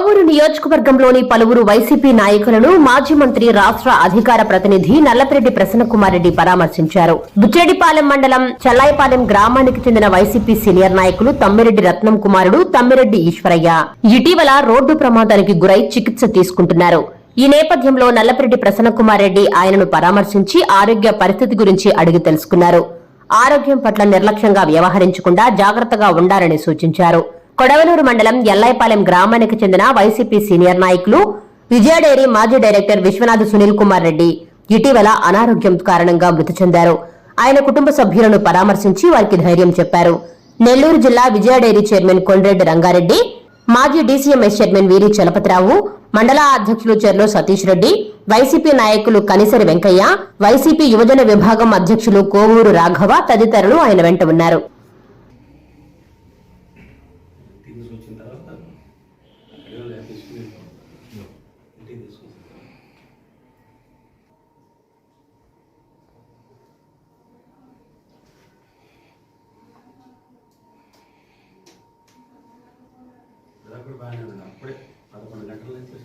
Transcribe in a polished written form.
కోవూరు నియోజకవర్గంలోని పలువురు వైసీపీ నాయకులను మాజీ మంత్రి రాష్ట్ర అధికార ప్రతినిధి నల్లపరెడ్డి ప్రసన్నకుమార్ రెడ్డి పరామర్శించారు. బుచ్చేడిపాలెం మండలం చల్లాయిపాలెం గ్రామానికి చెందిన వైసీపీ సీనియర్ నాయకులు తమ్మిరెడ్డి రత్నం కుమారుడు తమ్మిరెడ్డి ఈశ్వరయ్య ఇటీవల రోడ్డు ప్రమాదానికి గురై చికిత్స తీసుకుంటున్నారు. ఈ నేపథ్యంలో నల్లపరెడ్డి ప్రసన్నకుమార్ రెడ్డి ఆయనను పరామర్శించి ఆరోగ్య పరిస్థితి గురించి అడిగి తెలుసుకున్నారు. ఆరోగ్యం పట్ల నిర్లక్ష్యంగా వ్యవహరించకుండా జాగ్రత్తగా ఉండాలని సూచించారు. కొడవలూరు మండలం ఎల్లాయిపాలెం గ్రామానికి చెందిన వైసీపీ సీనియర్ నాయకులు విజయ డైరీ మాజీ డైరెక్టర్ విశ్వనాథ్ సునీల్ కుమార్ రెడ్డి ఇటీవల అనారోగ్యం కారణంగా మృతి చెందారు. ఆయన కుటుంబ సభ్యులను పరామర్శించి వారికి ధైర్యం చెప్పారు. నెల్లూరు జిల్లా విజయ డైరీ చైర్మన్ కొండ్రెడ్డి రంగారెడ్డి, మాజీ డీసీఎంఎస్ చైర్మన్ వీరి చలపతిరావు, మండల అధ్యక్షులు చెర్లో సతీష్ రెడ్డి, వైసీపీ నాయకులు కనిసరి వెంకయ్య, వైసీపీ యువజన విభాగం అధ్యక్షులు కోవూరు రాఘవ తదితరులు ఆయన వెంట ఉన్నారు. బాగానే ఉంది. అప్పుడే 11 గంటల నుంచి